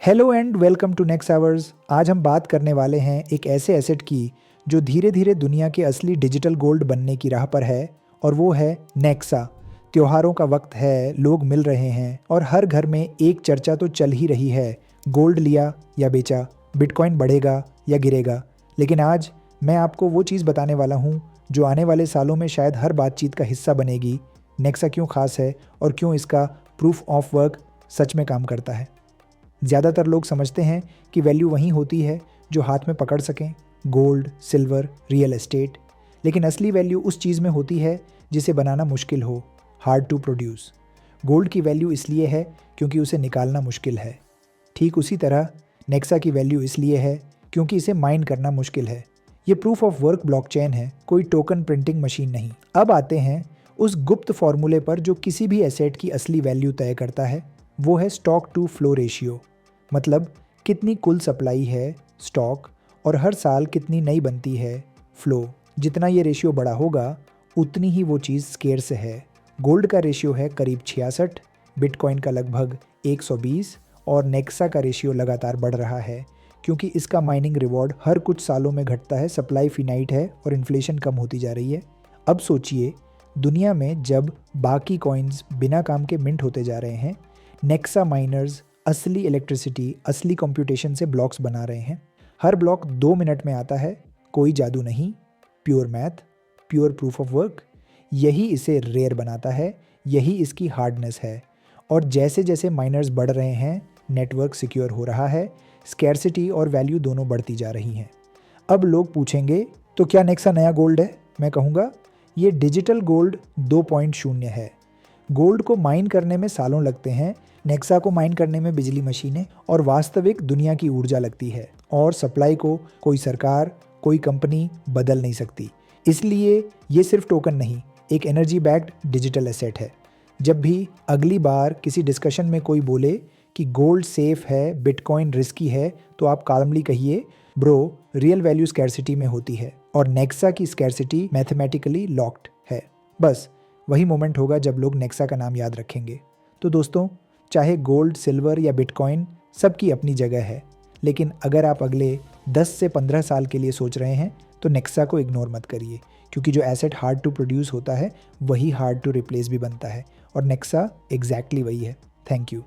Hello and welcome to next hours. आज हम बात करने वाले हैं एक ऐसे एसेट की जो धीरे धीरे दुनिया के असली डिजिटल गोल्ड बनने की राह पर है, और वो है नेक्सा। त्योहारों का वक्त है, लोग मिल रहे हैं और हर घर में एक चर्चा तो चल ही रही है, गोल्ड लिया या बेचा, बिटकॉइन बढ़ेगा या गिरेगा। लेकिन आज मैं आपको वो चीज़ बताने वाला हूँ जो आने वाले सालों में शायद हर बातचीत का हिस्सा बनेगी। नेक्सा क्यों खास है और क्यों इसका प्रूफ ऑफ वर्क सच में काम करता है। ज़्यादातर लोग समझते हैं कि वैल्यू वहीं होती है जो हाथ में पकड़ सकें, गोल्ड, सिल्वर, रियल एस्टेट। लेकिन असली वैल्यू उस चीज़ में होती है जिसे बनाना मुश्किल हो, हार्ड टू प्रोड्यूस। गोल्ड की वैल्यू इसलिए है क्योंकि उसे निकालना मुश्किल है। ठीक उसी तरह नेक्सा की वैल्यू इसलिए है क्योंकि इसे माइन करना मुश्किल है। ये प्रूफ ऑफ वर्क ब्लॉकचेन है, कोई टोकन प्रिंटिंग मशीन नहीं। अब आते हैं उस गुप्त फॉर्मूले पर जो किसी भी एसेट की असली वैल्यू तय करता है। वो है स्टॉक टू फ्लो रेशियो, मतलब कितनी कुल सप्लाई है स्टॉक और हर साल कितनी नई बनती है फ्लो। जितना ये रेशियो बड़ा होगा उतनी ही वो चीज़ स्केर्स है। गोल्ड का रेशियो है करीब 66, बिटकॉइन का लगभग 120 और नेक्सा का रेशियो लगातार बढ़ रहा है क्योंकि इसका माइनिंग रिवॉर्ड हर कुछ सालों में घटता है, सप्लाई फिनाइट है और इन्फ्लेशन कम होती जा रही है। अब सोचिए, दुनिया में जब बाकी कॉइन्स बिना काम के मिंट होते जा रहे हैं, नेक्सा माइनर्स असली इलेक्ट्रिसिटी, असली कंप्यूटेशन से ब्लॉक्स बना रहे हैं। हर ब्लॉक 2 मिनट में आता है, कोई जादू नहीं, pure math, pure proof of work. यही इसे रेयर बनाता है, यही इसकी हार्डनेस है। और जैसे जैसे माइनर्स बढ़ रहे हैं, नेटवर्क सिक्योर हो रहा है, स्कैर्सिटी और वैल्यू दोनों बढ़ती जा रही हैं। अब लोग पूछेंगे, तो क्या नेक्सा नया गोल्ड है? मैं कहूँगा ये डिजिटल गोल्ड 2.0 है। गोल्ड को माइन करने में सालों लगते हैं, नेक्सा को माइन करने में बिजली मशीनें और वास्तविक दुनिया की ऊर्जा लगती है। और सप्लाई को कोई सरकार, कोई कंपनी बदल नहीं सकती। इसलिए ये सिर्फ टोकन नहीं, एक एनर्जी बैक्ड डिजिटल एसेट है। जब भी अगली बार किसी डिस्कशन में कोई बोले कि गोल्ड सेफ है, बिटकॉइन रिस्की है, तो आप काल्मली कहिए, ब्रो, रियल वैल्यू स्कैर्सिटी में होती है और नेक्सा की स्कैर्सिटी मैथमेटिकली लॉक्ड है। बस वही मोमेंट होगा जब लोग नेक्सा का नाम याद रखेंगे। तो दोस्तों, चाहे गोल्ड, सिल्वर या बिटकॉइन, सबकी अपनी जगह है। लेकिन अगर आप अगले 10 से 15 साल के लिए सोच रहे हैं तो नेक्सा को इग्नोर मत करिए, क्योंकि जो एसेट हार्ड टू प्रोड्यूस होता है वही हार्ड टू रिप्लेस भी बनता है, और नेक्सा एग्जैक्टली वही है। Thank you.